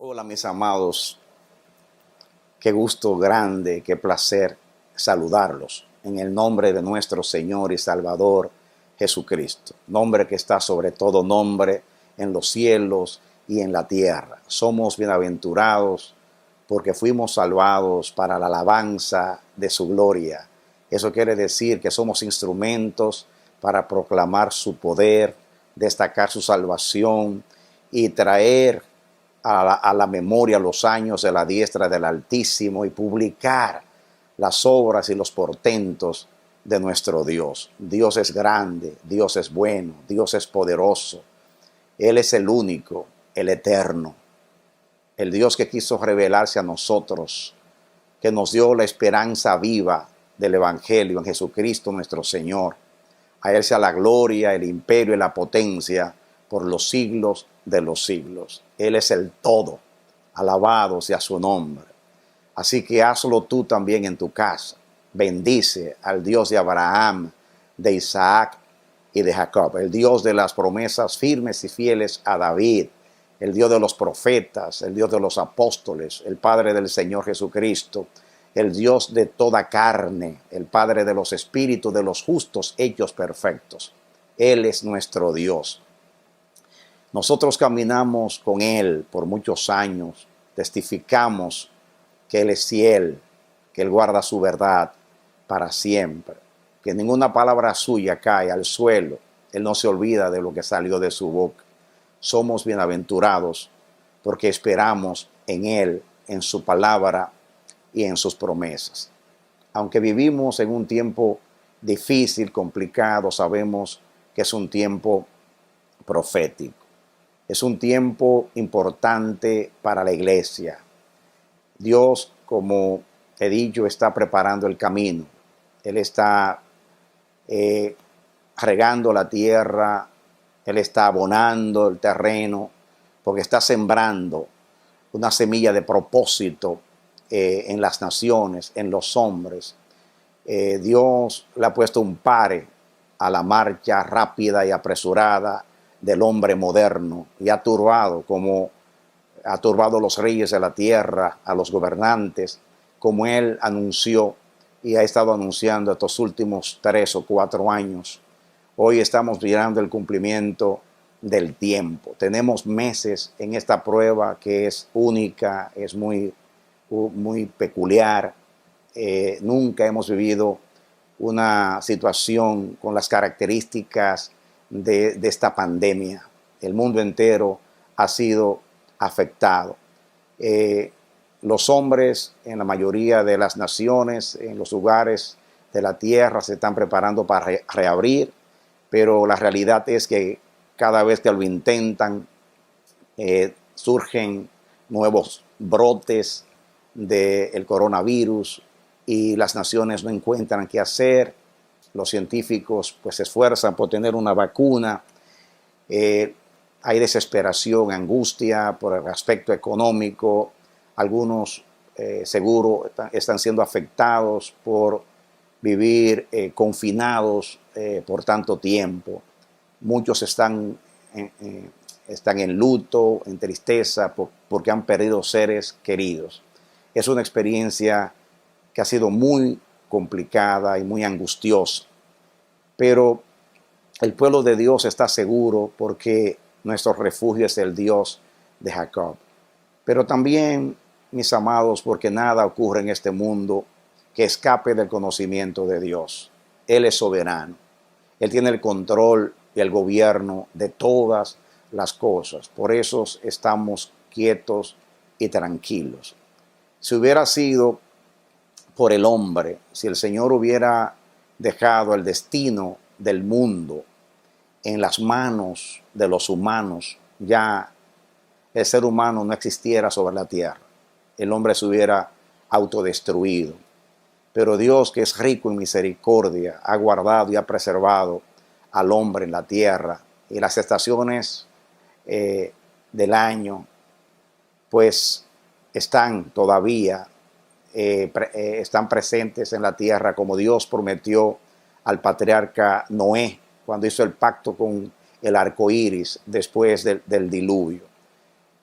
Hola mis amados, qué gusto grande, qué placer saludarlos en el nombre de nuestro Señor y Salvador Jesucristo, nombre que está sobre todo nombre en los cielos y en la tierra. Somos bienaventurados porque fuimos salvados para la alabanza de su gloria. Eso quiere decir que somos instrumentos para proclamar su poder, destacar su salvación y traer a la memoria los años de la diestra del Altísimo y publicar las obras y los portentos de nuestro Dios. Dios es grande, Dios es bueno, Dios es poderoso. Él es el único, el eterno, el Dios que quiso revelarse a nosotros, que nos dio la esperanza viva del Evangelio en Jesucristo nuestro Señor. A Él sea la gloria, el imperio y la potencia por los siglos de los siglos. Él es el todo, alabado sea su nombre. Así que hazlo tú también en tu casa. Bendice al Dios de Abraham, de Isaac y de Jacob, el Dios de las promesas firmes y fieles a David, el Dios de los profetas, el Dios de los apóstoles, el Padre del Señor Jesucristo, el Dios de toda carne, el Padre de los espíritus de los justos hechos perfectos. Él es nuestro Dios. Nosotros caminamos con Él por muchos años, testificamos que Él es fiel, que Él guarda su verdad para siempre, que ninguna palabra suya cae al suelo, Él no se olvida de lo que salió de su boca. Somos bienaventurados porque esperamos en Él, en su palabra y en sus promesas. Aunque vivimos en un tiempo difícil, complicado, sabemos que es un tiempo profético. Es un tiempo importante para la iglesia. Dios, como he dicho, está preparando el camino. Él está regando la tierra, Él está abonando el terreno, porque está sembrando una semilla de propósito en las naciones, en los hombres. Dios le ha puesto un pare a la marcha rápida y apresurada del hombre moderno y ha turbado a los reyes de la tierra, a los gobernantes, como él anunció y ha estado anunciando estos últimos 3 o 4 años. Hoy estamos mirando el cumplimiento del tiempo. Tenemos meses en esta prueba que es única, es muy peculiar. Nunca hemos vivido una situación con las características de esta pandemia. El mundo entero ha sido afectado. Los hombres en la mayoría de las naciones, en los lugares de la tierra, se están preparando para reabrir, pero la realidad es que cada vez que lo intentan, surgen nuevos brotes del coronavirus y las naciones no encuentran qué hacer. Los científicos pues se esfuerzan por tener una vacuna. Hay desesperación, angustia por el aspecto económico. Algunos seguro están siendo afectados por vivir confinados por tanto tiempo. Muchos están en luto, en tristeza, porque han perdido seres queridos. Es una experiencia que ha sido muy complicada y muy angustiosa. Pero el pueblo de Dios está seguro porque nuestro refugio es el Dios de Jacob. Pero también, mis amados, porque nada ocurre en este mundo que escape del conocimiento de Dios. Él es soberano. Él tiene el control y el gobierno de todas las cosas. Por eso estamos quietos y tranquilos. Si hubiera sido por el hombre, si el Señor hubiera dejado el destino del mundo en las manos de los humanos, ya el ser humano no existiera sobre la tierra. El hombre se hubiera autodestruido. Pero Dios, que es rico en misericordia, ha guardado y ha preservado al hombre en la tierra. Y las estaciones del año, pues están todavía, están presentes en la tierra, como Dios prometió al patriarca Noé cuando hizo el pacto con el arco iris después del diluvio.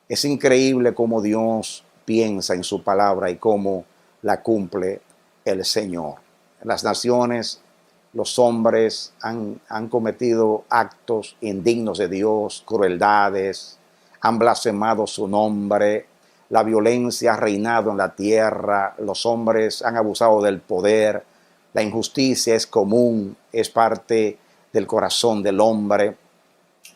Es increíble cómo Dios piensa en su palabra y cómo la cumple el Señor. Las naciones, los hombres han cometido actos indignos de Dios, crueldades, han blasfemado su nombre, la violencia ha reinado en la tierra, los hombres han abusado del poder, la injusticia es común, es parte del corazón del hombre.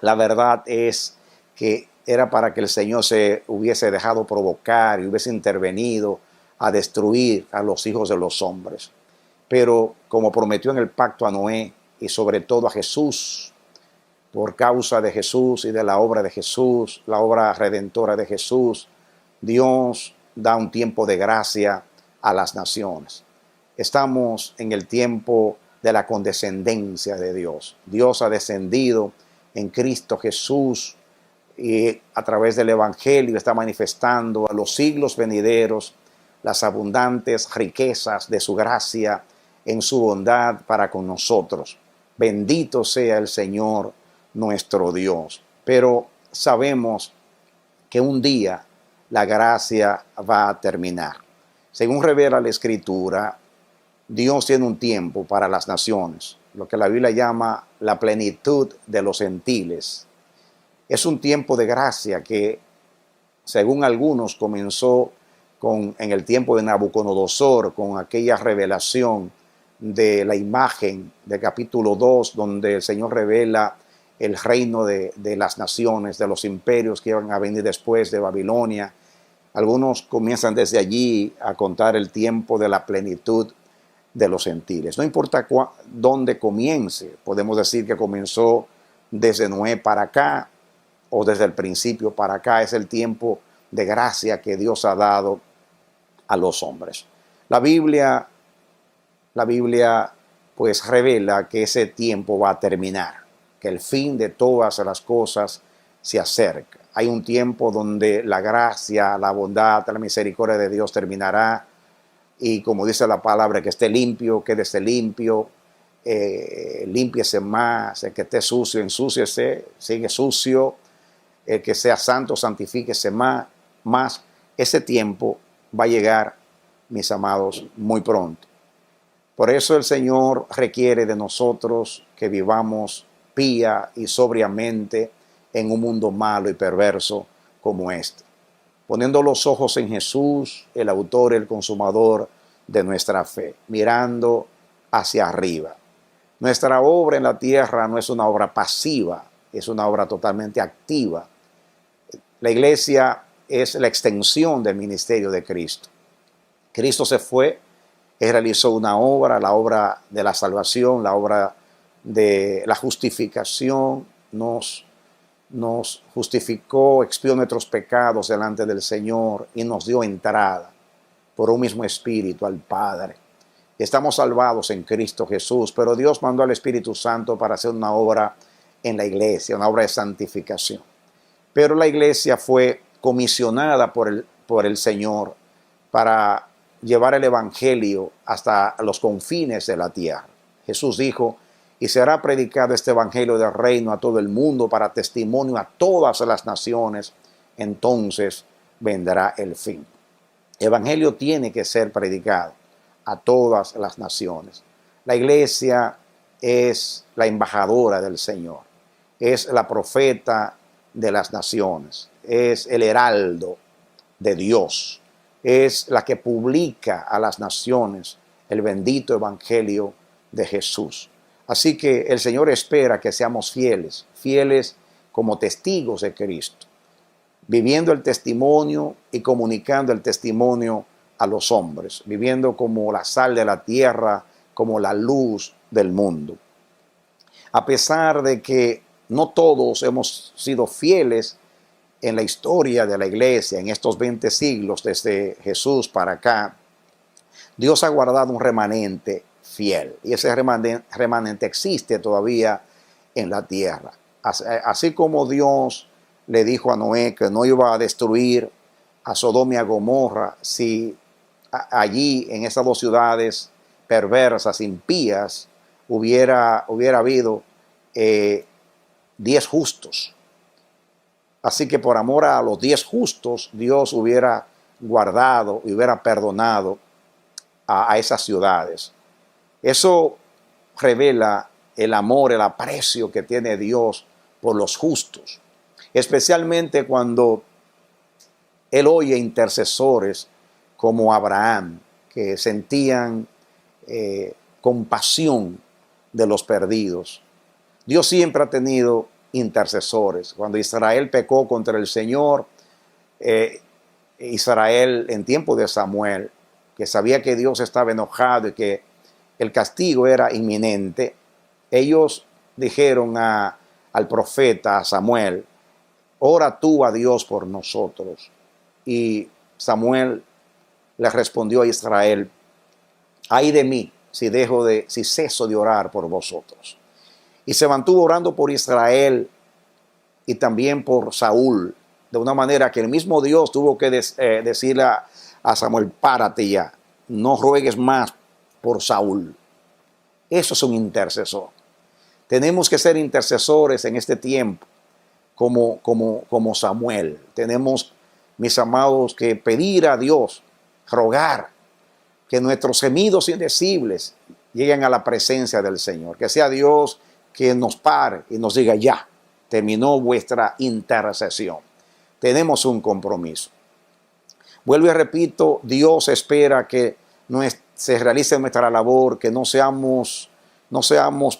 La verdad es que era para que el Señor se hubiese dejado provocar y hubiese intervenido a destruir a los hijos de los hombres. Pero como prometió en el pacto a Noé y sobre todo a Jesús, por causa de Jesús y de la obra de Jesús, la obra redentora de Jesús, Dios da un tiempo de gracia a las naciones. Estamos en el tiempo de la condescendencia de Dios. Dios ha descendido en Cristo Jesús y a través del Evangelio está manifestando a los siglos venideros las abundantes riquezas de su gracia en su bondad para con nosotros. Bendito sea el Señor nuestro Dios. Pero sabemos que un día la gracia va a terminar. Según revela la Escritura, Dios tiene un tiempo para las naciones, lo que la Biblia llama la plenitud de los gentiles. Es un tiempo de gracia que, según algunos, comenzó en el tiempo de Nabucodonosor, con aquella revelación de la imagen de capítulo 2, donde el Señor revela el reino de las naciones, de los imperios que iban a venir después de Babilonia. Algunos comienzan desde allí a contar el tiempo de la plenitud de los gentiles. No importa dónde comience, podemos decir que comenzó desde Noé para acá o desde el principio para acá. Es el tiempo de gracia que Dios ha dado a los hombres. La Biblia pues revela que ese tiempo va a terminar, que el fin de todas las cosas se acerca. Hay un tiempo donde la gracia, la bondad, la misericordia de Dios terminará y, como dice la palabra, que esté limpio, quédese limpio, límpiese más, el que esté sucio, ensúciese, sigue sucio, el que sea santo, santifíquese más. Ese tiempo va a llegar, mis amados, muy pronto. Por eso el Señor requiere de nosotros que vivamos pía y sobriamente en un mundo malo y perverso como este, poniendo los ojos en Jesús, el autor y el consumador de nuestra fe, mirando hacia arriba. Nuestra obra en la tierra no es una obra pasiva, es una obra totalmente activa. La iglesia es la extensión del ministerio de Cristo. Cristo se fue, Él realizó una obra, la obra de la salvación, la obra de la justificación, nos justificó, expió nuestros pecados delante del Señor y nos dio entrada por un mismo espíritu al Padre. Estamos salvados en Cristo Jesús, pero Dios mandó al Espíritu Santo para hacer una obra en la iglesia, una obra de santificación. Pero la iglesia fue comisionada por el Señor para llevar el evangelio hasta los confines de la tierra. Jesús dijo: y será predicado este evangelio del reino a todo el mundo para testimonio a todas las naciones, entonces vendrá el fin. El evangelio tiene que ser predicado a todas las naciones. La iglesia es la embajadora del Señor, es la profeta de las naciones, es el heraldo de Dios, es la que publica a las naciones el bendito evangelio de Jesús. Así que el Señor espera que seamos fieles como testigos de Cristo, viviendo el testimonio y comunicando el testimonio a los hombres, viviendo como la sal de la tierra, como la luz del mundo. A pesar de que no todos hemos sido fieles en la historia de la iglesia, en estos 20 siglos desde Jesús para acá, Dios ha guardado un remanente fiel, y ese remanente existe todavía en la tierra. Así como Dios le dijo a Noé que no iba a destruir a Sodoma y a Gomorra si allí en esas dos ciudades perversas, impías, hubiera habido 10 justos. Así que por amor a los 10 justos, Dios hubiera guardado y hubiera perdonado a esas ciudades. Eso revela el amor, el aprecio que tiene Dios por los justos, especialmente cuando Él oye intercesores como Abraham, que sentían compasión de los perdidos. Dios siempre ha tenido intercesores. Cuando Israel pecó contra el Señor, Israel en tiempo de Samuel, que sabía que Dios estaba enojado y que el castigo era inminente, ellos dijeron al profeta Samuel: ora tú a Dios por nosotros. Y Samuel le respondió a Israel: ay de mí si ceso de orar por vosotros. Y se mantuvo orando por Israel y también por Saúl, de una manera que el mismo Dios tuvo que decirle a Samuel: párate ya, no ruegues más por Saúl. Eso es un intercesor. Tenemos que ser intercesores en este tiempo, como Samuel. Tenemos, mis amados, que pedir a Dios, rogar, que nuestros gemidos indecibles lleguen a la presencia del Señor. Que sea Dios que nos pare y nos diga: ya, terminó vuestra intercesión. Tenemos un compromiso. Vuelvo y repito, Dios espera que se realice nuestra labor, que no seamos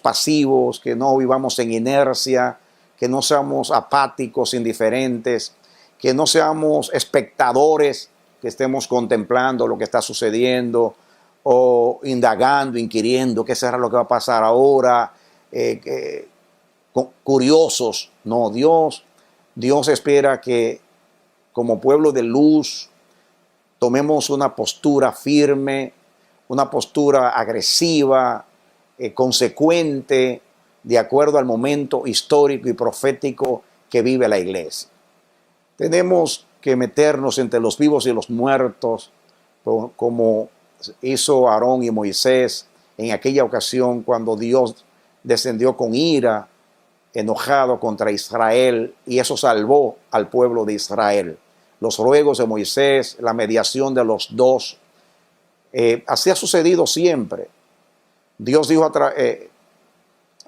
pasivos, que no vivamos en inercia, que no seamos apáticos, indiferentes, que no seamos espectadores, que estemos contemplando lo que está sucediendo o indagando, inquiriendo qué será lo que va a pasar ahora, curiosos. No, Dios espera que como pueblo de luz tomemos una postura firme, una postura agresiva, consecuente, de acuerdo al momento histórico y profético que vive la iglesia. Tenemos que meternos entre los vivos y los muertos, como hizo Aarón y Moisés en aquella ocasión cuando Dios descendió con ira, enojado contra Israel, y eso salvó al pueblo de Israel. Los ruegos de Moisés, la mediación de los dos, así ha sucedido siempre. Dios dijo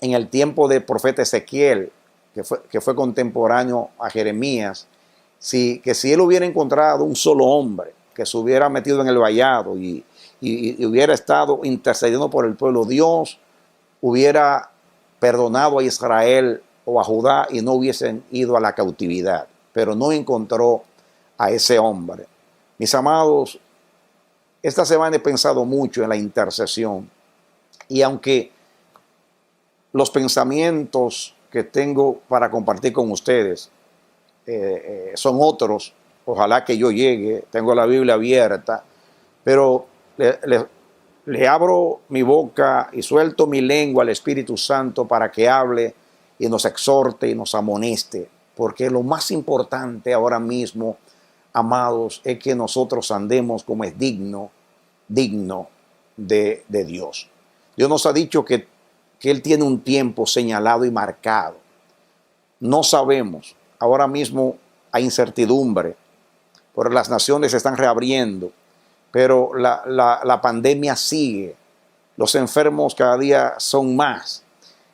en el tiempo del profeta Ezequiel, que fue contemporáneo a Jeremías, que si él hubiera encontrado un solo hombre que se hubiera metido en el vallado y hubiera estado intercediendo por el pueblo, Dios hubiera perdonado a Israel o a Judá y no hubiesen ido a la cautividad. Pero no encontró a ese hombre. Mis amados, esta semana he pensado mucho en la intercesión, y aunque los pensamientos que tengo para compartir con ustedes son otros, ojalá que yo llegue, tengo la Biblia abierta, pero le abro mi boca y suelto mi lengua al Espíritu Santo para que hable y nos exhorte y nos amoneste, porque lo más importante ahora mismo, amados, es que nosotros andemos como es digno de Dios. Dios nos ha dicho que Él tiene un tiempo señalado y marcado. No sabemos, ahora mismo hay incertidumbre, porque las naciones se están reabriendo, pero la pandemia sigue, los enfermos cada día son más.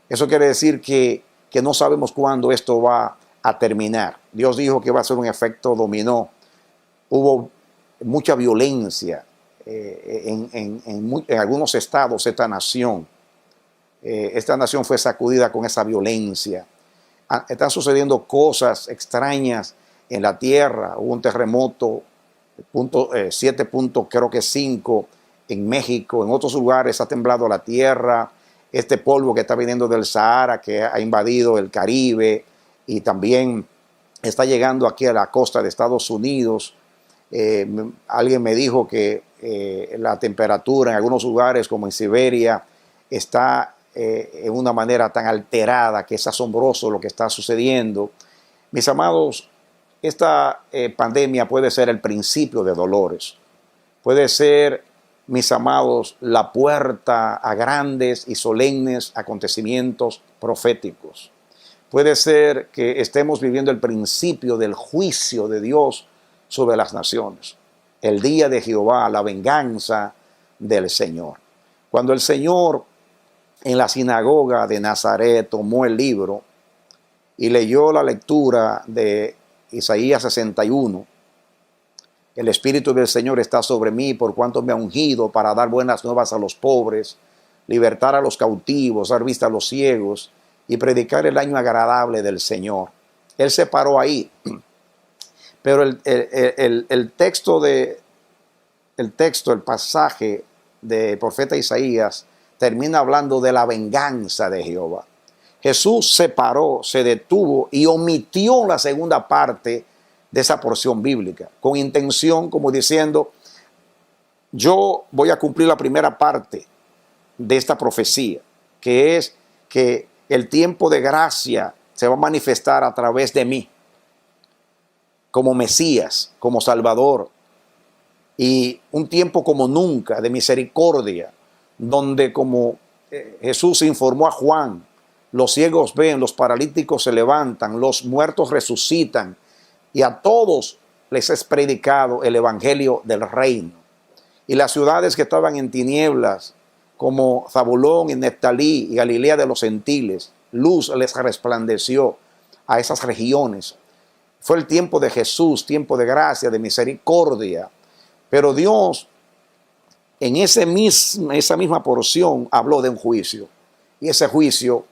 Eso quiere decir que no sabemos cuándo esto va a terminar. Dios dijo que va a ser un efecto dominó. Hubo mucha violencia en algunos estados de esta nación. Esta nación fue sacudida con esa violencia. Están sucediendo cosas extrañas en la tierra. Hubo un terremoto 7.5 en México. En otros lugares ha temblado la tierra. Este polvo que está viniendo del Sahara, que ha invadido el Caribe y también está llegando aquí a la costa de Estados Unidos. Alguien me dijo que la temperatura en algunos lugares, como en Siberia, está en una manera tan alterada que es asombroso lo que está sucediendo. Mis amados, esta pandemia puede ser el principio de dolores. Puede ser, mis amados, la puerta a grandes y solemnes acontecimientos proféticos. puede ser que estemos viviendo el principio del juicio de Dios sobre las naciones. El día de Jehová, la venganza del Señor. Cuando el Señor en la sinagoga de Nazaret tomó el libro y leyó la lectura de Isaías 61, el Espíritu del Señor está sobre mí por cuanto me ha ungido para dar buenas nuevas a los pobres, libertar a los cautivos, dar vista a los ciegos y predicar el año agradable del Señor. Él se paró ahí. Pero el pasaje del profeta Isaías termina hablando de la venganza de Jehová. Jesús se paró, se detuvo y omitió la segunda parte de esa porción bíblica, con intención, como diciendo, yo voy a cumplir la primera parte de esta profecía, que es que el tiempo de gracia se va a manifestar a través de mí, como Mesías, como Salvador, y un tiempo como nunca de misericordia, donde como Jesús informó a Juan, los ciegos ven, los paralíticos se levantan, los muertos resucitan, y a todos les es predicado el evangelio del reino. Y las ciudades que estaban en tinieblas, como Zabulón y Neftalí y Galilea de los gentiles, luz les resplandeció a esas regiones. Fue el tiempo de Jesús, tiempo de gracia, de misericordia. Pero Dios, en esa misma porción, habló de un juicio. Y ese juicio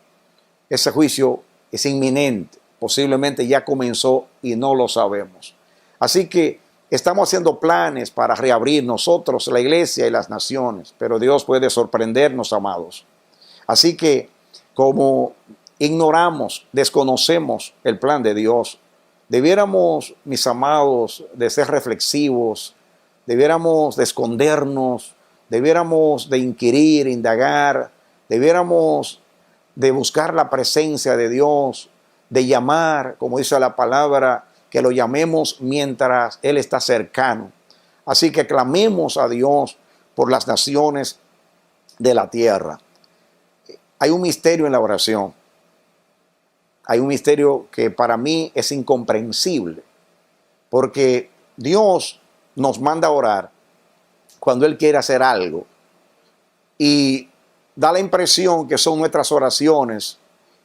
es inminente. Posiblemente ya comenzó y no lo sabemos. Así que estamos haciendo planes para reabrir nosotros, la iglesia y las naciones. Pero Dios puede sorprendernos, amados. Así que como ignoramos, desconocemos el plan de Dios, debiéramos, mis amados, de ser reflexivos, debiéramos de escondernos, debiéramos de inquirir, indagar, debiéramos de buscar la presencia de Dios, de llamar, como dice la palabra, que lo llamemos mientras Él está cercano. Así que clamemos a Dios por las naciones de la tierra. Hay un misterio en la oración. Hay un misterio que para mí es incomprensible, porque Dios nos manda a orar cuando Él quiere hacer algo y da la impresión que son nuestras oraciones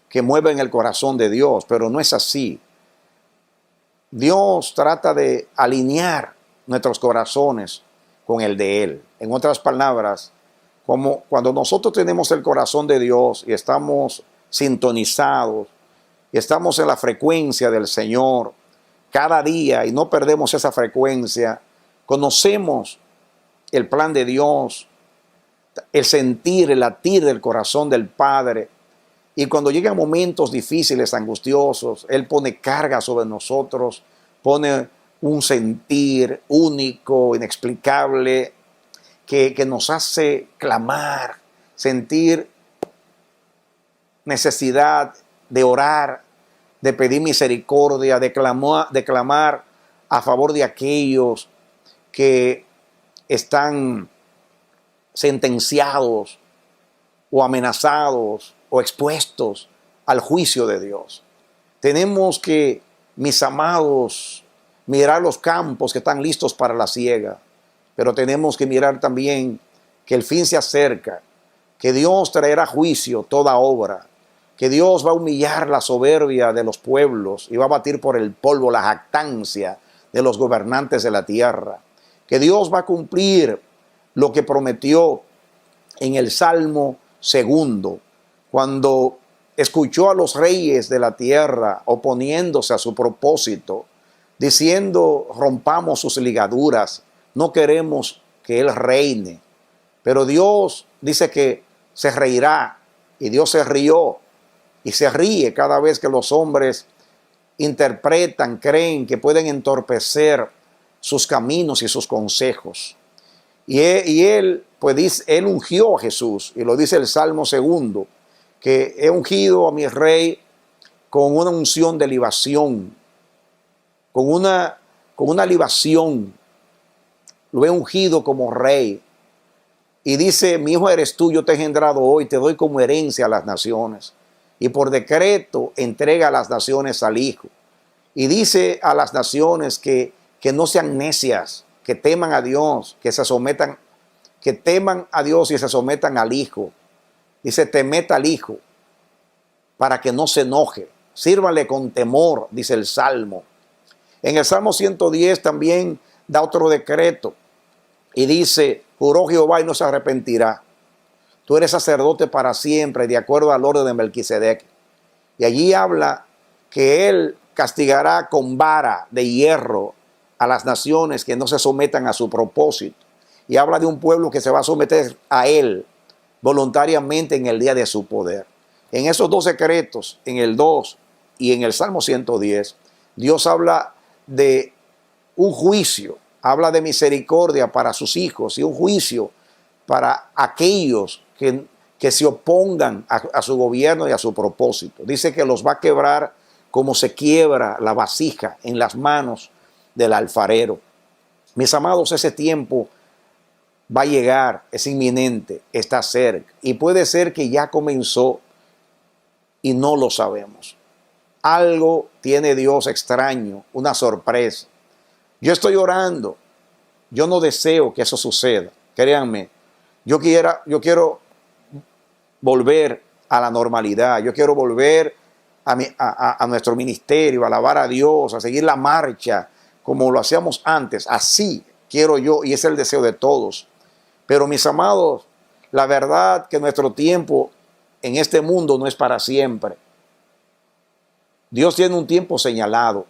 que mueven el corazón de Dios, pero no es así. Dios trata de alinear nuestros corazones con el de Él. En otras palabras, como cuando nosotros tenemos el corazón de Dios y estamos sintonizados y estamos en la frecuencia del Señor cada día y no perdemos esa frecuencia, conocemos el plan de Dios, el sentir, el latir del corazón del Padre. Y cuando llegan momentos difíciles, angustiosos, Él pone carga sobre nosotros, pone un sentir único, inexplicable, que nos hace clamar, sentir necesidad de orar, de pedir misericordia, de clamar a favor de aquellos que están sentenciados o amenazados o expuestos al juicio de Dios. Tenemos que, mis amados, mirar los campos que están listos para la siega, pero tenemos que mirar también que el fin se acerca, que Dios traerá juicio toda obra, que Dios va a humillar la soberbia de los pueblos y va a batir por el polvo la jactancia de los gobernantes de la tierra, que Dios va a cumplir lo que prometió en el Salmo 2, cuando escuchó a los reyes de la tierra oponiéndose a su propósito, diciendo, rompamos sus ligaduras, no queremos que Él reine. Pero Dios dice que se reirá, y Dios se rió, y se ríe cada vez que los hombres interpretan, creen que pueden entorpecer sus caminos y sus consejos. Y él, pues dice, Él ungió a Jesús, y lo dice el Salmo 2, que he ungido a mi rey con una unción de libación, con una libación, lo he ungido como rey. Y dice, mi hijo eres tú, yo te he engendrado hoy, te doy como herencia a las naciones. y por decreto entrega a las naciones al Hijo. Y dice a las naciones que no sean necias, que teman a Dios, que teman a Dios y se sometan al Hijo. Dice, temed al Hijo para que no se enoje. Sírvale con temor, dice el Salmo. En el Salmo 110 también da otro decreto y dice, juró Jehová y no se arrepentirá. Tú eres sacerdote para siempre, de acuerdo al orden de Melquisedec. Y allí habla que él castigará con vara de hierro a las naciones que no se sometan a su propósito. Y habla de un pueblo que se va a someter a él voluntariamente en el día de su poder. En esos dos decretos, en el 2 y en el Salmo 110, Dios habla de un juicio, habla de misericordia para sus hijos y un juicio para aquellos que se opongan a su gobierno y a su propósito. Dice que los va a quebrar como se quiebra la vasija en las manos del alfarero. Mis amados, ese tiempo va a llegar, es inminente, está cerca. Y puede ser que ya comenzó y no lo sabemos. Algo tiene Dios extraño, una sorpresa. Yo estoy orando. Yo no deseo que eso suceda. Créanme, yo quiero volver a la normalidad. Yo quiero volver a nuestro ministerio, a alabar a Dios, a seguir la marcha como lo hacíamos antes. Así quiero yo y es el deseo de todos. Pero mis amados, la verdad que nuestro tiempo en este mundo no es para siempre. Dios tiene un tiempo señalado.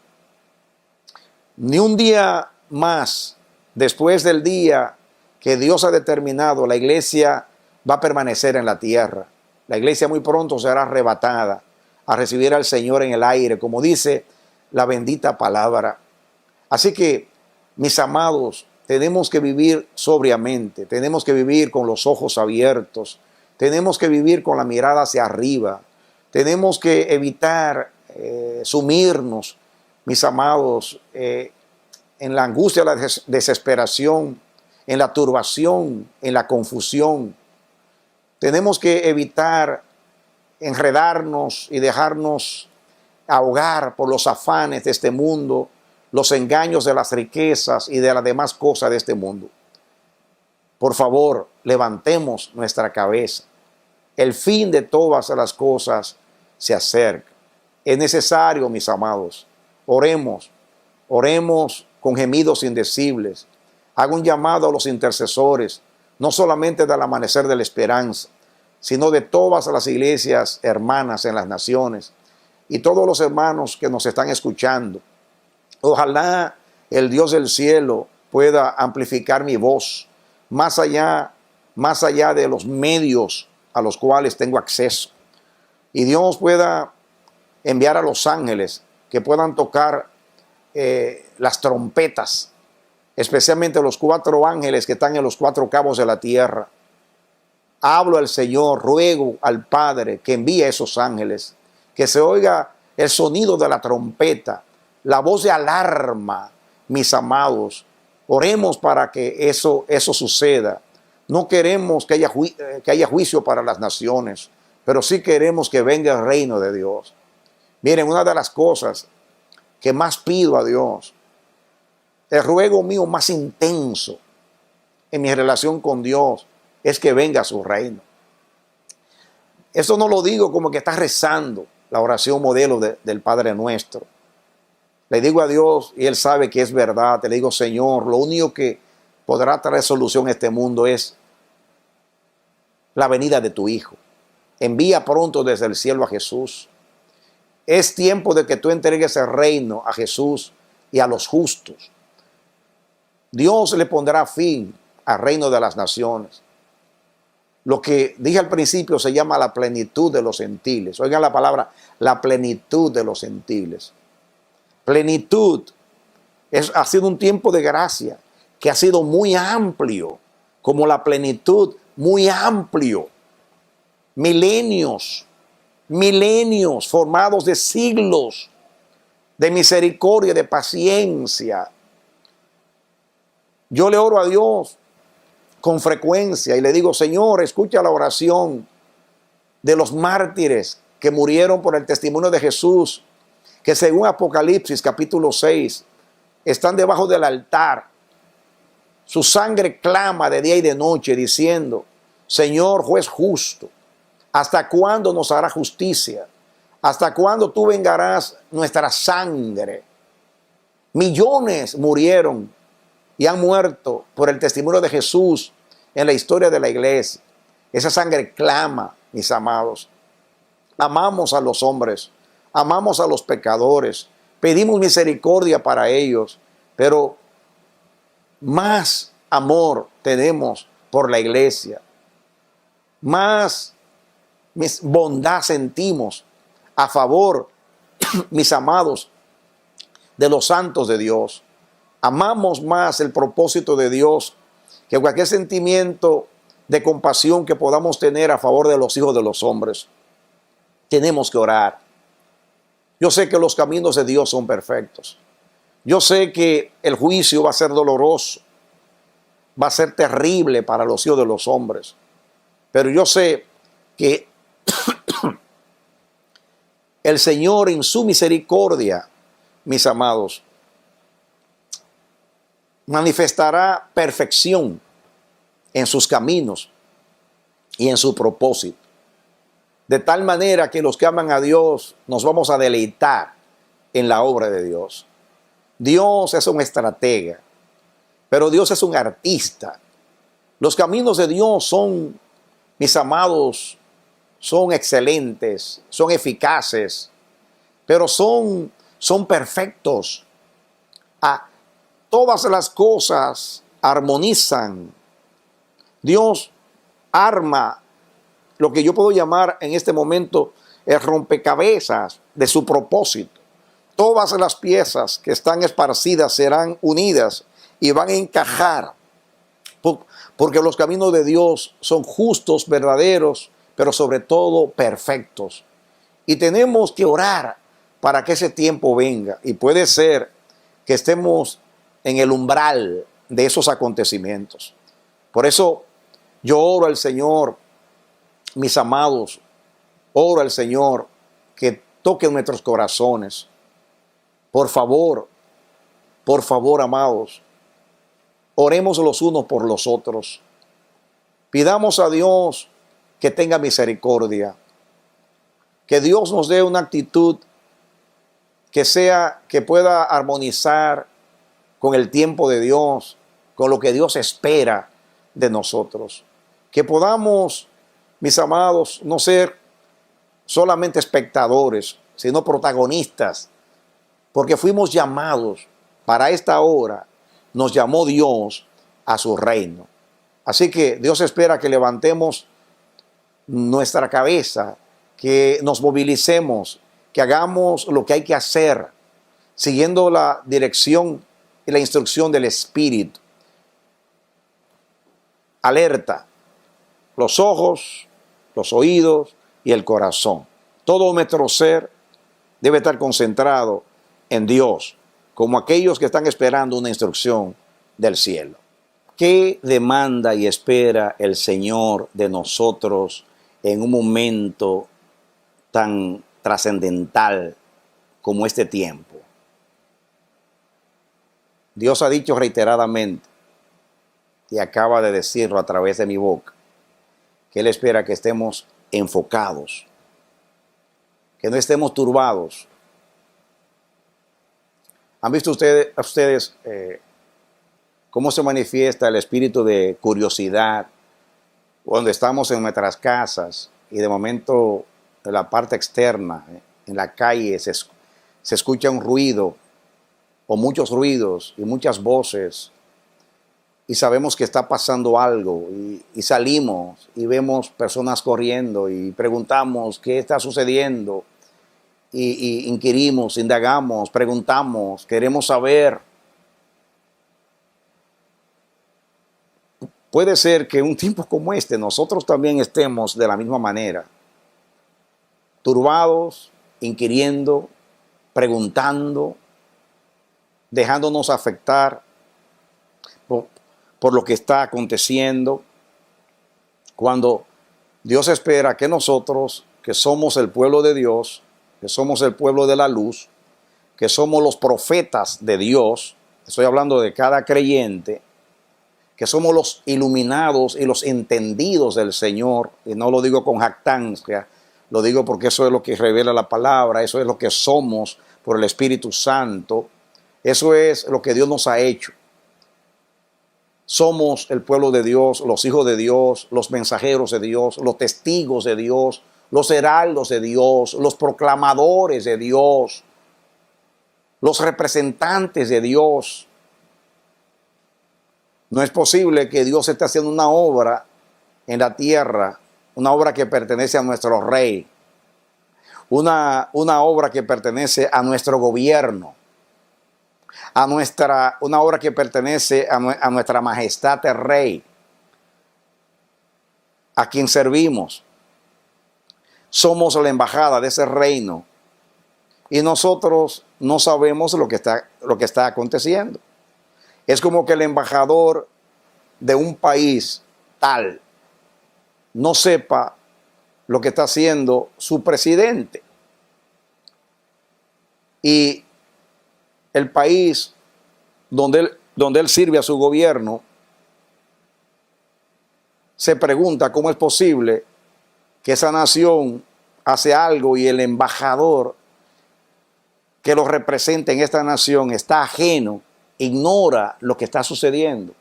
Ni un día más después del día que Dios ha determinado, la iglesia va a permanecer en la tierra. La iglesia muy pronto será arrebatada a recibir al Señor en el aire, como dice la bendita palabra. Así que, mis amados, tenemos que vivir sobriamente, tenemos que vivir con los ojos abiertos, tenemos que vivir con la mirada hacia arriba, tenemos que evitar sumirnos, mis amados, en la angustia, la desesperación, en la turbación, en la confusión. Tenemos que evitar enredarnos y dejarnos ahogar por los afanes de este mundo, los engaños de las riquezas y de las demás cosas de este mundo. Por favor, levantemos nuestra cabeza. El fin de todas las cosas se acerca. Es necesario, mis amados, oremos con gemidos indecibles. Hago un llamado a los intercesores, no solamente del amanecer de la esperanza, sino de todas las iglesias hermanas en las naciones y todos los hermanos que nos están escuchando. Ojalá el Dios del cielo pueda amplificar mi voz más allá de los medios a los cuales tengo acceso. Y Dios pueda enviar a los ángeles que puedan tocar las trompetas, especialmente los 4 ángeles que están en los 4 cabos de la tierra. Hablo al Señor, ruego al Padre que envíe a esos ángeles, que se oiga el sonido de la trompeta, la voz de alarma, mis amados. Oremos para que eso suceda. No queremos que haya juicio para las naciones, pero sí queremos que venga el reino de Dios. Miren, una de las cosas que más pido a Dios, el ruego mío más intenso en mi relación con Dios, es que venga su reino. Eso no lo digo como que está rezando la oración modelo del Padre Nuestro. Le digo a Dios, y Él sabe que es verdad, le digo, Señor, lo único que podrá traer solución a este mundo es la venida de tu Hijo. Envía pronto desde el cielo a Jesús. Es tiempo de que tú entregues el reino a Jesús y a los justos. Dios le pondrá fin al reino de las naciones. Lo que dije al principio se llama la plenitud de los gentiles. Oigan la palabra, la plenitud de los gentiles. Plenitud ha sido un tiempo de gracia que ha sido muy amplio, como la plenitud, muy amplio. Milenios formados de siglos de misericordia, de paciencia. Yo le oro a Dios con frecuencia y le digo, Señor, escucha la oración de los mártires que murieron por el testimonio de Jesús, que según Apocalipsis capítulo 6, están debajo del altar. Su sangre clama de día y de noche diciendo: Señor juez justo, ¿hasta cuándo nos hará justicia? ¿Hasta cuándo tú vengarás nuestra sangre? Millones murieron y han muerto por el testimonio de Jesús en la historia de la iglesia. Esa sangre clama, mis amados. Amamos a los hombres, amamos a los pecadores, pedimos misericordia para ellos, pero más amor tenemos por la iglesia, más bondad sentimos a favor, mis amados, de los santos de Dios. Amamos más el propósito de Dios que cualquier sentimiento de compasión que podamos tener a favor de los hijos de los hombres. Tenemos que orar. Yo sé que los caminos de Dios son perfectos. Yo sé que el juicio va a ser doloroso, va a ser terrible para los hijos de los hombres. Pero yo sé que el Señor en su misericordia, mis amados, manifestará perfección en sus caminos y en su propósito. De tal manera que los que aman a Dios nos vamos a deleitar en la obra de Dios. Dios es un estratega, pero Dios es un artista. Los caminos de Dios son, mis amados, son excelentes, son eficaces, pero son perfectos. Todas las cosas armonizan. Dios arma lo que yo puedo llamar en este momento el rompecabezas de su propósito. Todas las piezas que están esparcidas serán unidas y van a encajar, porque los caminos de Dios son justos, verdaderos, pero sobre todo perfectos. Y tenemos que orar para que ese tiempo venga. Y puede ser que estemos en el umbral de esos acontecimientos. Por eso yo oro al Señor, mis amados, oro al Señor que toque nuestros corazones. Por favor, amados, oremos los unos por los otros. Pidamos a Dios que tenga misericordia. Que Dios nos dé una actitud que pueda armonizar con el tiempo de Dios, con lo que Dios espera de nosotros. Que podamos, mis amados, no ser solamente espectadores, sino protagonistas, porque fuimos llamados para esta hora, nos llamó Dios a su reino. Así que Dios espera que levantemos nuestra cabeza, que nos movilicemos, que hagamos lo que hay que hacer, siguiendo la dirección y la instrucción del Espíritu. Alerta, los ojos, los oídos y el corazón. Todo nuestro ser debe estar concentrado en Dios, como aquellos que están esperando una instrucción del cielo. ¿Qué demanda y espera el Señor de nosotros en un momento tan trascendental como este tiempo? Dios ha dicho reiteradamente, y acaba de decirlo a través de mi boca, que Él espera que estemos enfocados, que no estemos turbados. ¿Han visto ustedes cómo se manifiesta el espíritu de curiosidad cuando estamos en nuestras casas y de momento en la parte externa, en la calle, se escucha un ruido o muchos ruidos y muchas voces y sabemos que está pasando algo y salimos y vemos personas corriendo y preguntamos qué está sucediendo y inquirimos, indagamos, preguntamos, queremos saber? Puede ser que en un tiempo como este nosotros también estemos de la misma manera, turbados, inquiriendo, preguntando, dejándonos afectar por lo que está aconteciendo, cuando Dios espera que nosotros que somos el pueblo de Dios, que somos el pueblo de la luz, que somos los profetas de Dios, estoy hablando de cada creyente, que somos los iluminados y los entendidos del Señor, y no lo digo con jactancia, lo digo porque eso es lo que revela la palabra, eso es lo que somos por el Espíritu Santo, eso es lo que Dios nos ha hecho. Somos el pueblo de Dios, los hijos de Dios, los mensajeros de Dios, los testigos de Dios, los heraldos de Dios, los proclamadores de Dios, los representantes de Dios. No es posible que Dios esté haciendo una obra en la tierra, una obra que pertenece a nuestro rey, una obra que pertenece a nuestro gobierno, una obra que pertenece a nuestra majestad el rey, a quien servimos. Somos la embajada de ese reino y nosotros no sabemos lo que está aconteciendo. Es como que el embajador de un país tal no sepa lo que está haciendo su presidente. Y el país donde él sirve a su gobierno se pregunta cómo es posible que esa nación hace algo y el embajador que lo representa en esta nación está ajeno, ignora lo que está sucediendo.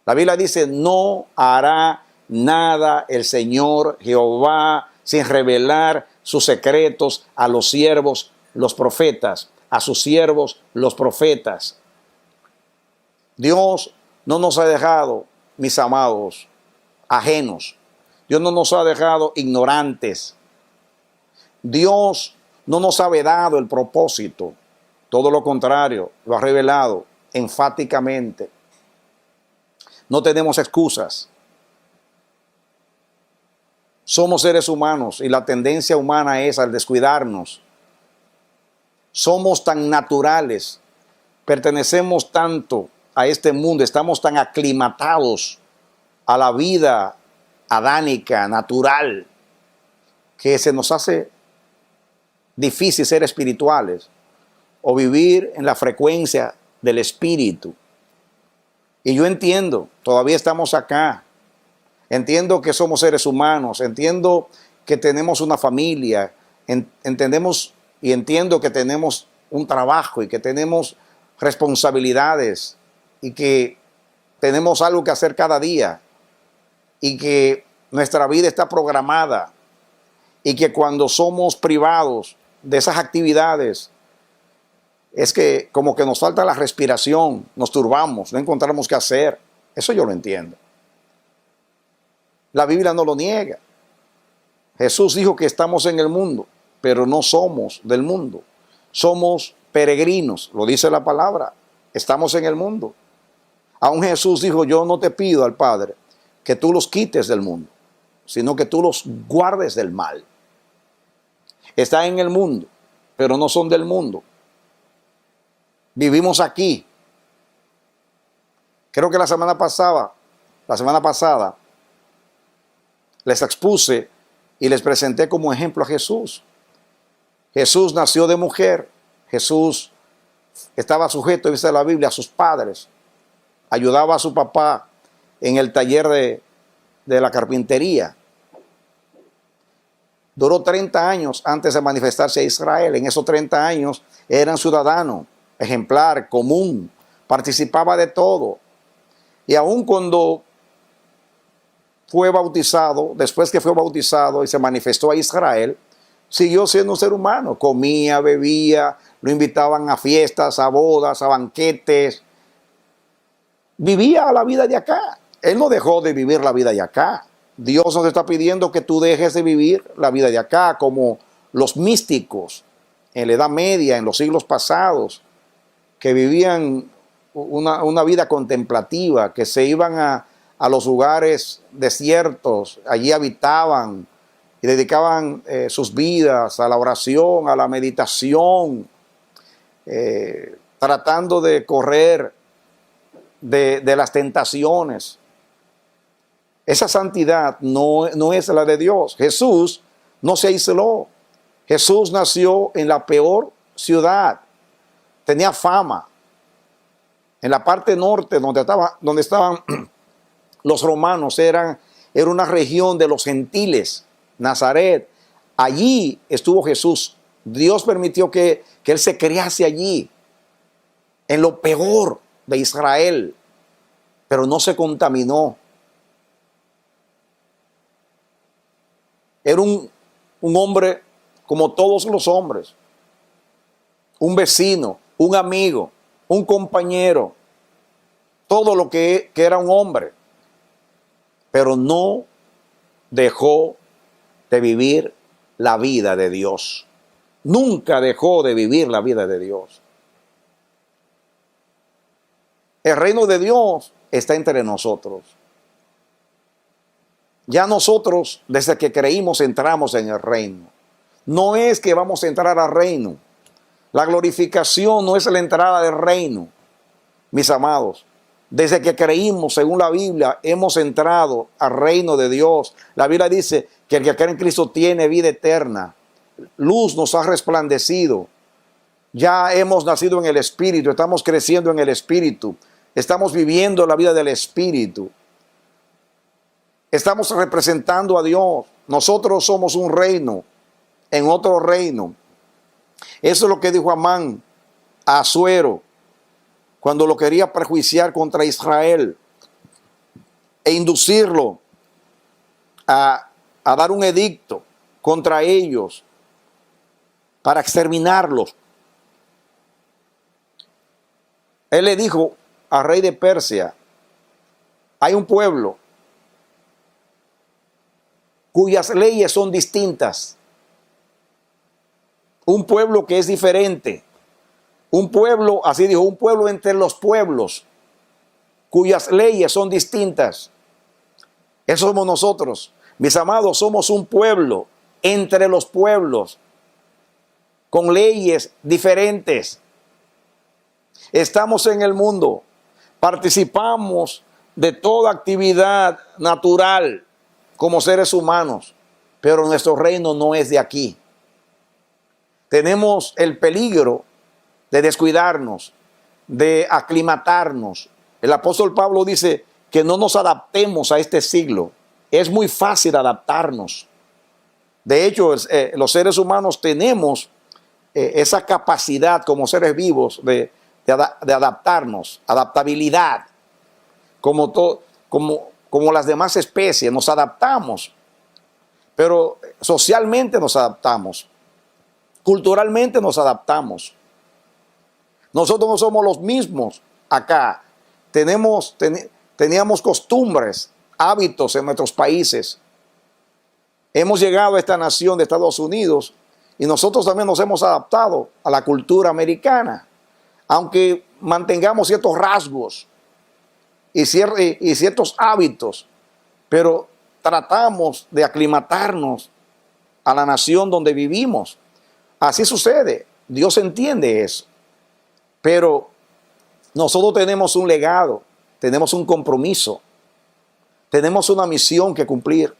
La Biblia dice, no hará nada el Señor Jehová sin revelar sus secretos a los siervos, los profetas, a sus siervos, los profetas. Dios no nos ha dejado, mis amados, ajenos. Dios no nos ha dejado ignorantes. Dios no nos ha vedado el propósito. Todo lo contrario, lo ha revelado enfáticamente. No tenemos excusas. Somos seres humanos y la tendencia humana es al descuidarnos. Somos tan naturales, pertenecemos tanto a este mundo, estamos tan aclimatados a la vida adánica, natural, que se nos hace difícil ser espirituales o vivir en la frecuencia del espíritu. Y yo entiendo, todavía estamos acá, entiendo que somos seres humanos, entiendo que tenemos una familia, entendemos y entiendo que tenemos un trabajo y que tenemos responsabilidades y que tenemos algo que hacer cada día y que nuestra vida está programada y que cuando somos privados de esas actividades es que como que nos falta la respiración, nos turbamos, no encontramos qué hacer. Eso yo lo entiendo. La Biblia no lo niega. Jesús dijo que estamos en el mundo, pero no somos del mundo. Somos peregrinos, lo dice la palabra. Estamos en el mundo. Aún Jesús dijo, yo no te pido al Padre que tú los quites del mundo, sino que tú los guardes del mal. Están en el mundo, pero no son del mundo. Vivimos aquí. Creo que la semana pasada, les expuse y les presenté como ejemplo a Jesús. Jesús nació de mujer. Jesús estaba sujeto, dice la Biblia, a sus padres. Ayudaba a su papá en el taller de la carpintería. Duró 30 años antes de manifestarse a Israel. En esos 30 años era ciudadano, ejemplar, común, participaba de todo. Y aun cuando fue bautizado, después que fue bautizado y se manifestó a Israel, siguió siendo un ser humano. Comía, bebía, lo invitaban a fiestas, a bodas, a banquetes. Vivía la vida de acá. Él no dejó de vivir la vida de acá. Dios nos está pidiendo que tú dejes de vivir la vida de acá, como los místicos en la Edad Media, en los siglos pasados, que vivían una vida contemplativa, que se iban a los lugares desiertos, allí habitaban y dedicaban sus vidas a la oración, a la meditación, tratando de correr de las tentaciones. Esa santidad no es la de Dios. Jesús no se aisló. Jesús nació en la peor ciudad, tenía fama. En la parte norte, donde estaban los romanos, era una región de los gentiles, Nazaret. Allí estuvo Jesús. Dios permitió que Él se criase allí, en lo peor de Israel, pero no se contaminó. Era un hombre como todos los hombres, un vecino, un amigo, un compañero, todo lo que era un hombre, pero no dejó de vivir la vida de Dios. Nunca dejó de vivir la vida de Dios. El reino de Dios está entre nosotros. Ya nosotros, desde que creímos, entramos en el reino. No es que vamos a entrar al reino. La glorificación no es la entrada del reino, mis amados. Desde que creímos, según la Biblia, hemos entrado al reino de Dios. La Biblia dice que el que cree en Cristo tiene vida eterna. Luz nos ha resplandecido. Ya hemos nacido en el Espíritu, estamos creciendo en el Espíritu. Estamos viviendo la vida del Espíritu. Estamos representando a Dios. Nosotros somos un reino en otro reino. Eso es lo que dijo Amán a Asuero cuando lo quería prejuiciar contra Israel e inducirlo a dar un edicto contra ellos para exterminarlos. Él le dijo al rey de Persia: hay un pueblo cuyas leyes son distintas, un pueblo que es diferente, un pueblo, así dijo, un pueblo entre los pueblos, cuyas leyes son distintas. Eso somos nosotros, mis amados. Somos un pueblo entre los pueblos, con leyes diferentes. Estamos en el mundo, participamos de toda actividad natural como seres humanos, pero nuestro reino no es de aquí. Tenemos el peligro de descuidarnos, de aclimatarnos. El apóstol Pablo dice que no nos adaptemos a este siglo. Es muy fácil adaptarnos. De hecho, los seres humanos tenemos esa capacidad como seres vivos de adaptarnos, adaptabilidad, como las demás especies, nos adaptamos, pero socialmente nos adaptamos, culturalmente nos adaptamos. Nosotros no somos los mismos acá. Teníamos costumbres, hábitos en nuestros países. Hemos llegado a esta nación de Estados Unidos y nosotros también nos hemos adaptado a la cultura americana, aunque mantengamos ciertos rasgos y ciertos hábitos, pero tratamos de aclimatarnos a la nación donde vivimos. Así sucede, Dios entiende eso, pero nosotros tenemos un legado, tenemos un compromiso, tenemos una misión que cumplir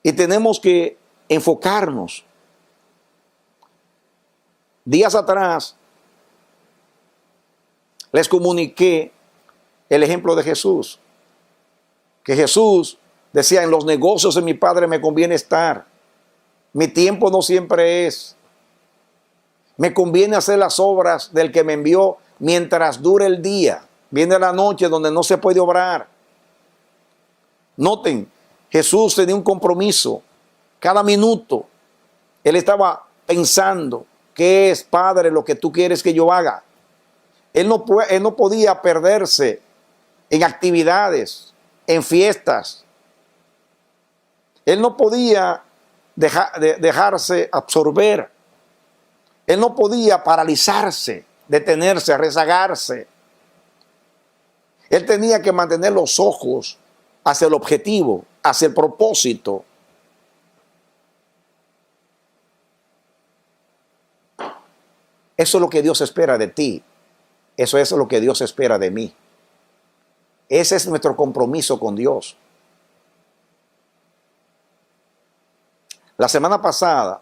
y tenemos que enfocarnos. Días atrás les comuniqué el ejemplo de Jesús, que Jesús decía: en los negocios de mi Padre me conviene estar, mi tiempo no siempre es, me conviene hacer las obras del que me envió mientras dure el día, viene la noche donde no se puede obrar. Noten, Jesús tenía un compromiso, cada minuto Él estaba pensando: ¿qué es, Padre, lo que tú quieres que yo haga? Él no podía perderse en actividades, en fiestas. Él no podía dejarse absorber. Él no podía paralizarse, detenerse, rezagarse. Él tenía que mantener los ojos hacia el objetivo, hacia el propósito. Eso es lo que Dios espera de ti. Eso es lo que Dios espera de mí. Ese es nuestro compromiso con Dios. La semana pasada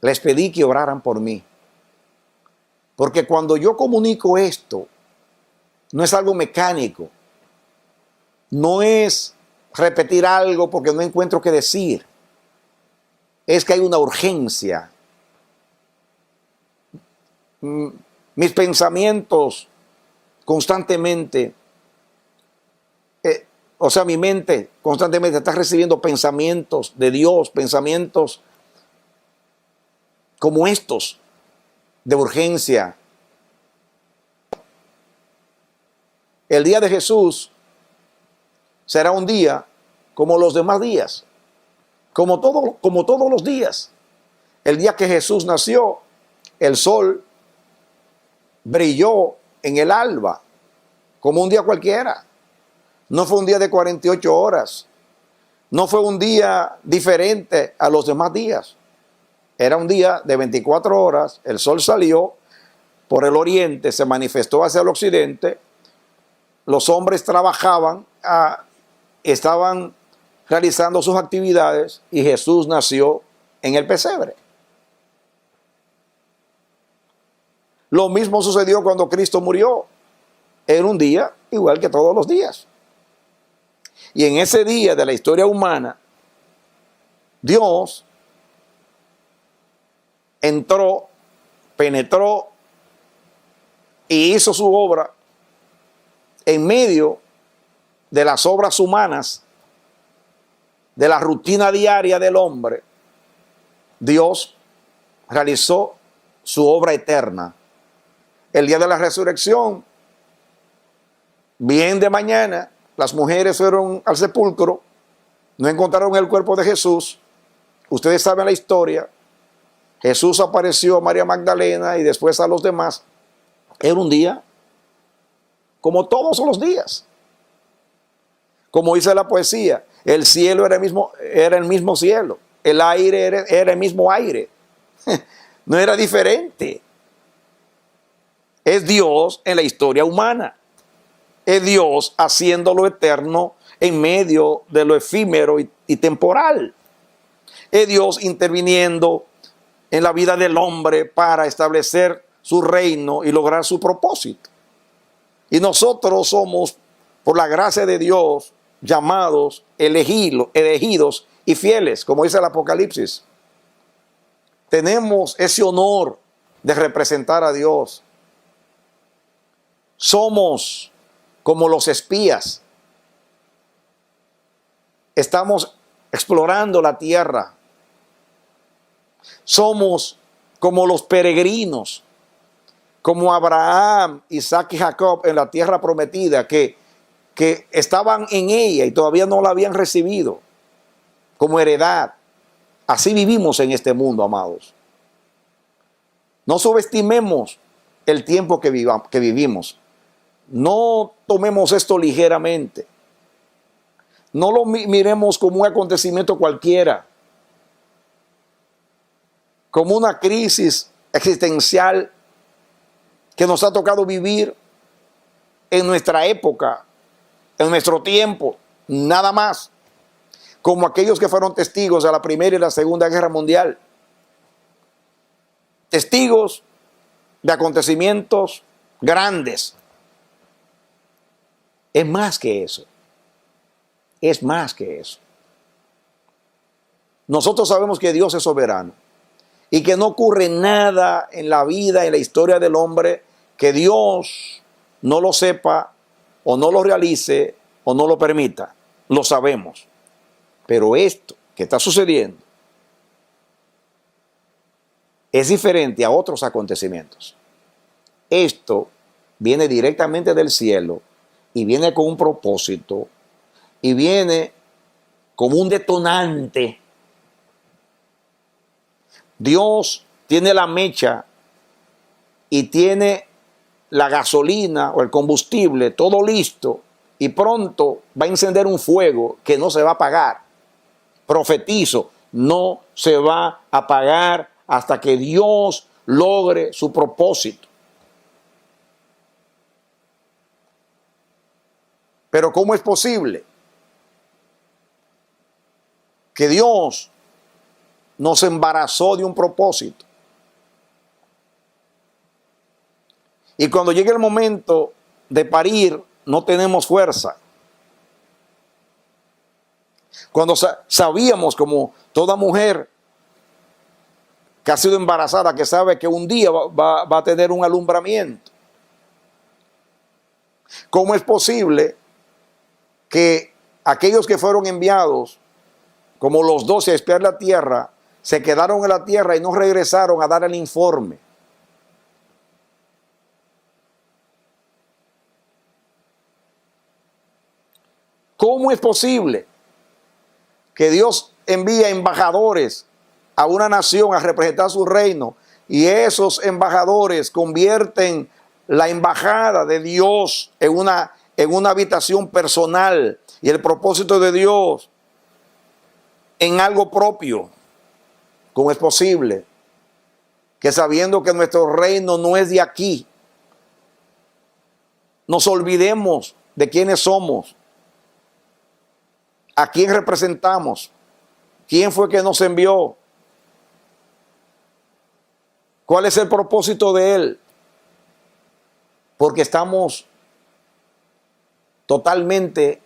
les pedí que oraran por mí. Porque cuando yo comunico esto, no es algo mecánico. No es repetir algo porque no encuentro qué decir. Es que hay una urgencia. Mis pensamientos constantemente, mi mente constantemente está recibiendo pensamientos de Dios, pensamientos como estos, de urgencia. El día de Jesús será un día como los demás días, como todos los días. El día que Jesús nació, el sol brilló en el alba, como un día cualquiera. No fue un día de 48 horas. No fue un día diferente a los demás días. Era un día de 24 horas. El sol salió por el oriente, se manifestó hacia el occidente. Los hombres trabajaban, estaban realizando sus actividades y Jesús nació en el pesebre. Lo mismo sucedió cuando Cristo murió. Era un día igual que todos los días. Y en ese día de la historia humana, Dios entró, penetró y hizo su obra en medio de las obras humanas, de la rutina diaria del hombre. Dios realizó su obra eterna. El día de la resurrección, bien de mañana, las mujeres fueron al sepulcro, no encontraron el cuerpo de Jesús. Ustedes saben la historia. Jesús apareció a María Magdalena y después a los demás. Era un día como todos los días. Como dice la poesía, el cielo era el mismo cielo, el aire era el mismo aire. No era diferente. Es Dios en la historia humana. Es Dios haciendo lo eterno en medio de lo efímero y temporal. Es Dios interviniendo en la vida del hombre para establecer su reino y lograr su propósito. Y nosotros somos, por la gracia de Dios, llamados, elegidos y fieles, como dice el Apocalipsis. Tenemos ese honor de representar a Dios. Somos como los espías. Estamos explorando la tierra. Somos como los peregrinos, como Abraham, Isaac y Jacob en la tierra prometida, que estaban en ella y todavía no la habían recibido como heredad. Así vivimos en este mundo, amados. No subestimemos el tiempo que vivimos. No tomemos esto ligeramente. No lo miremos como un acontecimiento cualquiera, como una crisis existencial que nos ha tocado vivir en nuestra época, en nuestro tiempo, nada más. Como aquellos que fueron testigos de la Primera y la Segunda Guerra Mundial. Testigos de acontecimientos grandes. Es más que eso. Es más que eso. Nosotros sabemos que Dios es soberano y que no ocurre nada en la vida, en la historia del hombre, que Dios no lo sepa o no lo realice o no lo permita. Lo sabemos. Pero esto que está sucediendo es diferente a otros acontecimientos. Esto viene directamente del cielo y viene con un propósito y viene como un detonante. Dios tiene la mecha y tiene la gasolina o el combustible todo listo y pronto va a encender un fuego que no se va a apagar. Profetizo, no se va a apagar hasta que Dios logre su propósito. Pero ¿cómo es posible que Dios nos embarazó de un propósito. Y cuando llega el momento de parir, no tenemos fuerza. Cuando sabíamos, como toda mujer que ha sido embarazada, que sabe que un día va a tener un alumbramiento. ¿Cómo es posible que aquellos que fueron enviados, como los 12 a espiar la tierra, se quedaron en la tierra y no regresaron a dar el informe? ¿Cómo es posible que Dios envía embajadores a una nación a representar su reino y esos embajadores convierten la embajada de Dios en una habitación personal y el propósito de Dios en algo propio? ¿Cómo es posible que, sabiendo que nuestro reino no es de aquí, nos olvidemos de quiénes somos, a quién representamos, quién fue que nos envió, cuál es el propósito de Él? Porque estamos totalmente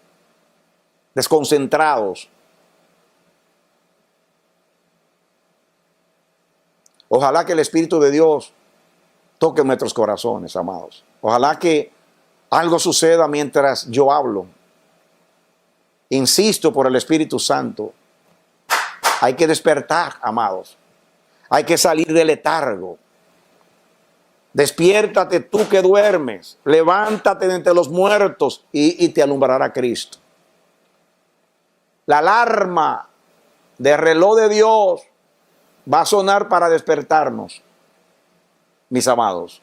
desconcentrados. Ojalá que el Espíritu de Dios toque nuestros corazones, amados. Ojalá que algo suceda mientras yo hablo. Insisto por el Espíritu Santo. Hay que despertar, amados. Hay que salir del letargo. Despiértate tú que duermes. Levántate de entre los muertos y te alumbrará Cristo. La alarma del reloj de Dios va a sonar para despertarnos, mis amados.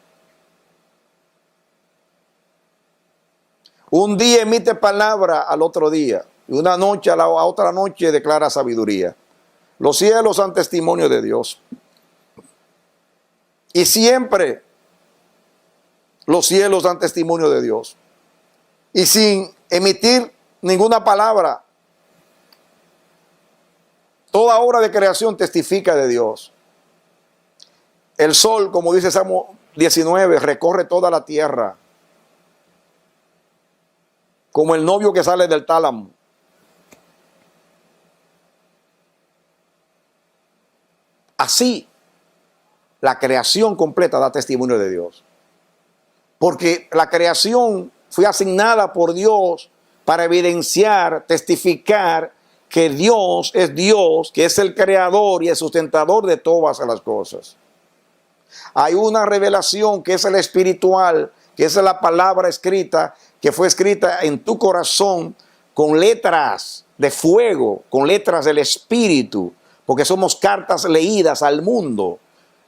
Un día emite palabra al otro día, y una noche a la otra noche declara sabiduría. Los cielos dan testimonio de Dios. Y siempre los cielos dan testimonio de Dios. Y sin emitir ninguna palabra, toda obra de creación testifica de Dios. El sol, como dice Salmo 19, recorre toda la tierra, como el novio que sale del tálamo. Así, la creación completa da testimonio de Dios. Porque la creación fue asignada por Dios para evidenciar, testificar que Dios, que es el creador y el sustentador de todas las cosas. Hay una revelación que es el espiritual, que es la palabra escrita, que fue escrita en tu corazón con letras de fuego, con letras del Espíritu, porque somos cartas leídas al mundo.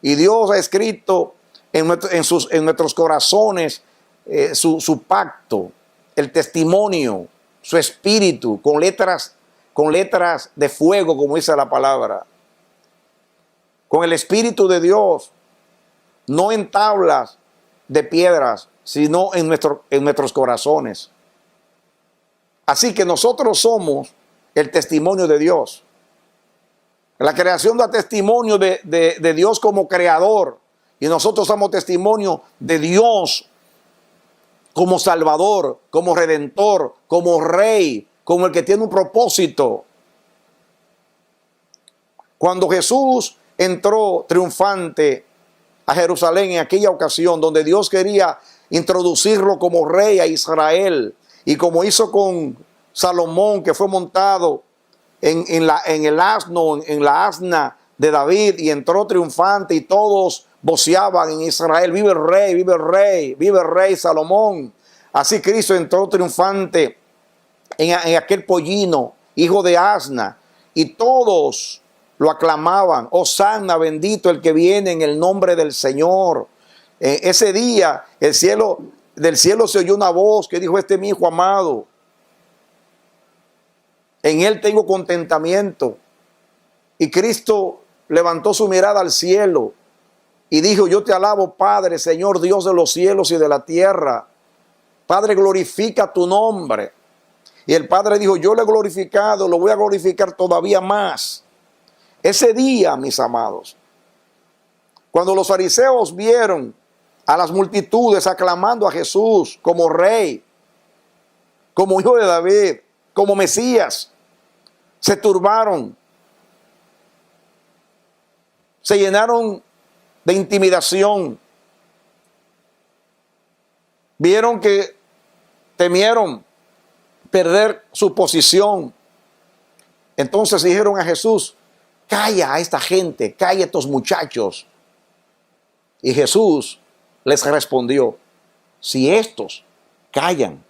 Y Dios ha escrito en nuestros corazones su pacto, el testimonio, su espíritu, con letras de fuego, como dice la palabra. Con el Espíritu de Dios, no en tablas de piedras, sino en nuestros corazones. Así que nosotros somos el testimonio de Dios. La creación da testimonio de Dios como creador. Y nosotros somos testimonio de Dios como Salvador, como Redentor, como Rey, como el que tiene un propósito. Cuando Jesús entró triunfante a Jerusalén en aquella ocasión, donde Dios quería introducirlo como rey a Israel, y como hizo con Salomón, que fue montado en el asno, en la asna de David, y entró triunfante y todos voceaban en Israel: vive el rey, vive el rey, vive el rey Salomón. Así Cristo entró triunfante en aquel pollino, hijo de asna, y todos lo aclamaban: Hosanna, bendito el que viene en el nombre del Señor. Ese día del cielo se oyó una voz que dijo: este es mi hijo amado, en él tengo contentamiento. Y Cristo levantó su mirada al cielo y dijo: yo te alabo, Padre, Señor, Dios de los cielos y de la tierra. Padre, glorifica tu nombre. Y el Padre dijo: yo lo he glorificado, lo voy a glorificar todavía más. Ese día, mis amados, cuando los fariseos vieron a las multitudes aclamando a Jesús como rey, como hijo de David, como Mesías, se turbaron, se llenaron de intimidación, vieron que temieron perder su posición. Entonces dijeron a Jesús: calla a esta gente, calla a estos muchachos. Y Jesús les respondió: si estos callan,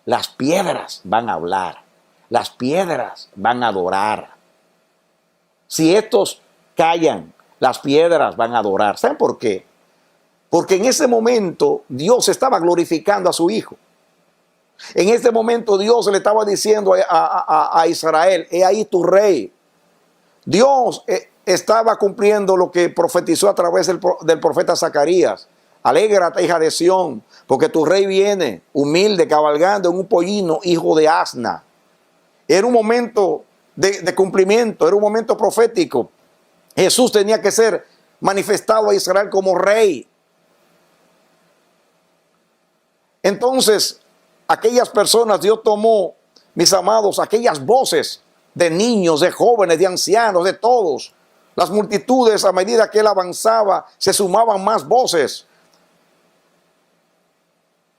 las piedras van a hablar, las piedras van a adorar. Si estos callan, las piedras van a adorar. ¿Saben por qué? Porque en ese momento Dios estaba glorificando a su Hijo. En ese momento Dios le estaba diciendo a Israel: he ahí tu rey. Dios estaba cumpliendo lo que profetizó a través del profeta Zacarías: alégrate, hija de Sión, porque tu rey viene, humilde, cabalgando en un pollino, hijo de asna. Era un momento de cumplimiento, era un momento profético. Jesús tenía que ser manifestado a Israel como rey. Entonces, aquellas personas, Dios tomó, mis amados, aquellas voces de niños, de jóvenes, de ancianos, de todos. Las multitudes, a medida que él avanzaba, se sumaban más voces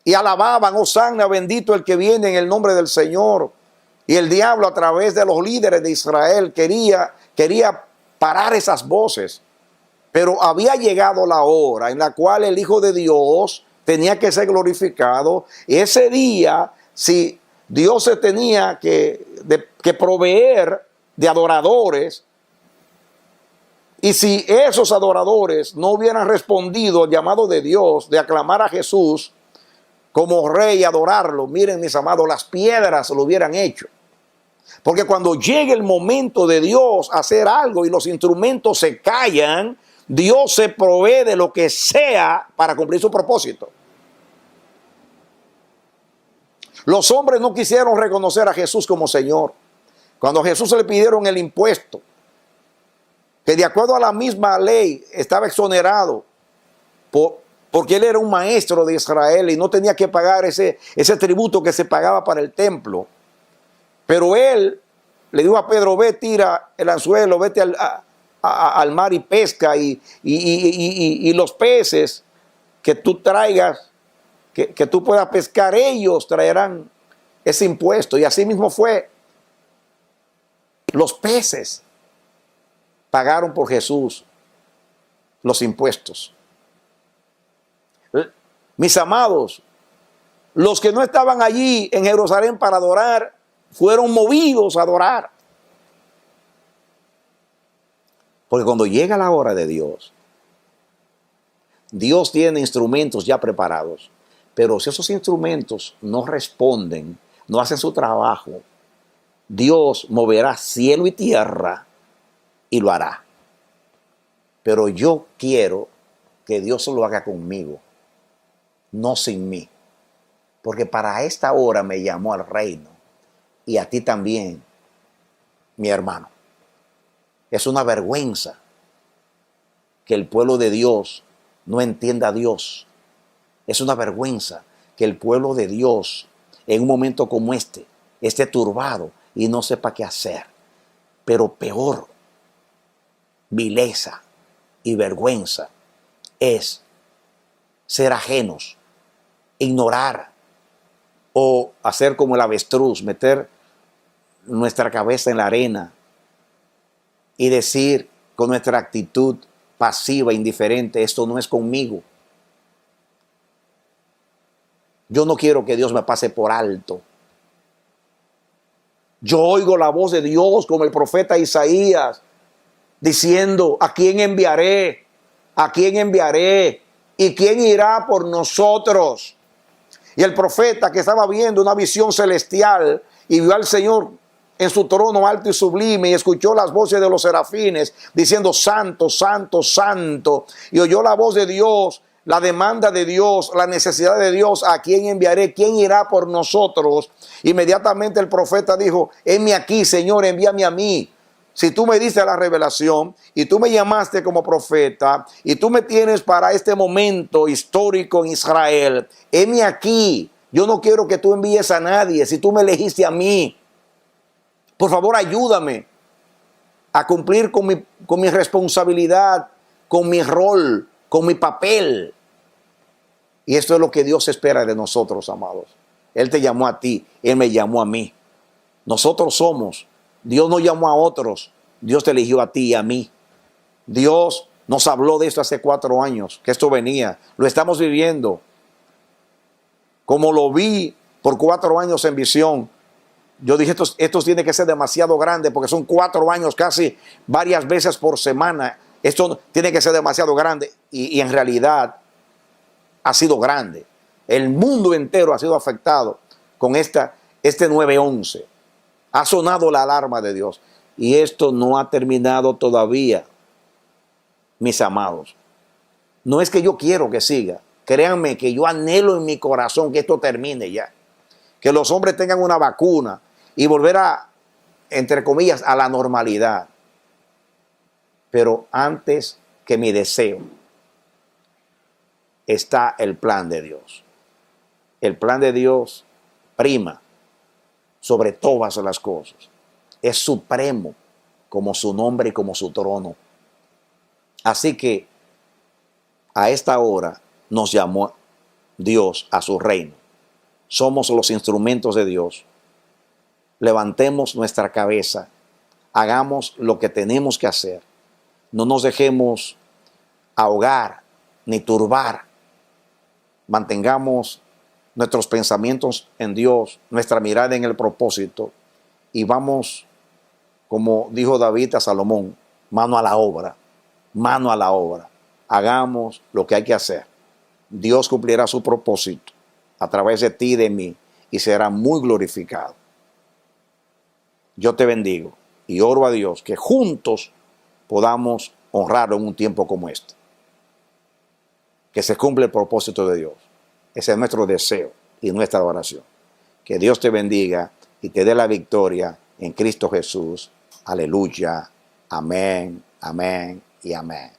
y alababan: Hosanna, bendito el que viene en el nombre del Señor. Y el diablo, a través de los líderes de Israel, quería parar esas voces. Pero había llegado la hora en la cual el Hijo de Dios tenía que ser glorificado. Y ese día, si Dios se tenía que proveer de adoradores, y si esos adoradores no hubieran respondido al llamado de Dios de aclamar a Jesús como rey y adorarlo, miren, mis amados, las piedras lo hubieran hecho. Porque cuando llegue el momento de Dios hacer algo y los instrumentos se callan, Dios se provee de lo que sea para cumplir su propósito. Los hombres no quisieron reconocer a Jesús como Señor. Cuando a Jesús le pidieron el impuesto, que de acuerdo a la misma ley estaba exonerado porque él era un maestro de Israel y no tenía que pagar ese tributo que se pagaba para el templo. Pero él le dijo a Pedro: ve, tira el anzuelo, vete al mar y pesca, y los peces que tú traigas, que tú puedas pescar, ellos traerán ese impuesto. Y así mismo fue. Los peces pagaron por Jesús los impuestos. Mis amados, los que no estaban allí en Jerusalén para adorar, fueron movidos a adorar. Porque cuando llega la hora de Dios, Dios tiene instrumentos ya preparados. Pero si esos instrumentos no responden, no hacen su trabajo, Dios moverá cielo y tierra y lo hará. Pero yo quiero que Dios lo haga conmigo, no sin mí. Porque para esta hora me llamó al reino. Y a ti también, mi hermano. Es una vergüenza que el pueblo de Dios no entienda a Dios. Es una vergüenza que el pueblo de Dios en un momento como este esté turbado y no sepa qué hacer. Pero peor, vileza y vergüenza es ser ajenos, ignorar o hacer como el avestruz, meter nuestra cabeza en la arena y decir con nuestra actitud pasiva, indiferente: esto no es conmigo. Yo no quiero que Dios me pase por alto. Yo oigo la voz de Dios como el profeta Isaías diciendo: ¿a quién enviaré? ¿A quién enviaré? ¿Y quién irá por nosotros? Y el profeta, que estaba viendo una visión celestial y vio al Señor en su trono alto y sublime, y escuchó las voces de los serafines diciendo: santo, santo, santo, y oyó la voz de Dios, la demanda de Dios, la necesidad de Dios: ¿a quién enviaré? ¿Quién irá por nosotros? Inmediatamente el profeta dijo: heme aquí, Señor, envíame a mí. Si tú me diste la revelación y tú me llamaste como profeta y tú me tienes para este momento histórico en Israel, heme aquí. Yo no quiero que tú envíes a nadie. Si tú me elegiste a mí, por favor ayúdame a cumplir con mi responsabilidad, con mi rol, con mi papel. Y esto es lo que Dios espera de nosotros, amados. Él te llamó a ti, Él me llamó a mí. Nosotros somos. Dios no llamó a otros, Dios te eligió a ti y a mí. Dios nos habló de esto hace 4 años, que esto venía. Lo estamos viviendo. Como lo vi por 4 años en visión, yo dije, esto tiene que ser demasiado grande, porque son 4 años casi varias veces por semana. Esto tiene que ser demasiado grande. Y en realidad ha sido grande. El mundo entero ha sido afectado con este 9/11. Ha sonado la alarma de Dios. Y esto no ha terminado todavía, mis amados. No es que yo quiero que siga. Créanme que yo anhelo en mi corazón que esto termine ya. Que los hombres tengan una vacuna y volver a, entre comillas, a la normalidad. Pero antes que mi deseo está el plan de Dios. El plan de Dios prima sobre todas las cosas. Es supremo como su nombre y como su trono. Así que a esta hora nos llamó Dios a su reino. Somos los instrumentos de Dios. Levantemos nuestra cabeza. Hagamos lo que tenemos que hacer. No nos dejemos ahogar ni turbar. Mantengamos nuestros pensamientos en Dios, nuestra mirada en el propósito, y vamos, como dijo David a Salomón, mano a la obra, mano a la obra. Hagamos lo que hay que hacer. Dios cumplirá su propósito a través de ti y de mí y será muy glorificado. Yo te bendigo y oro a Dios que juntos podamos honrarlo en un tiempo como este. Que se cumpla el propósito de Dios. Ese es nuestro deseo y nuestra oración. Que Dios te bendiga y te dé la victoria en Cristo Jesús. Aleluya. Amén, amén y amén.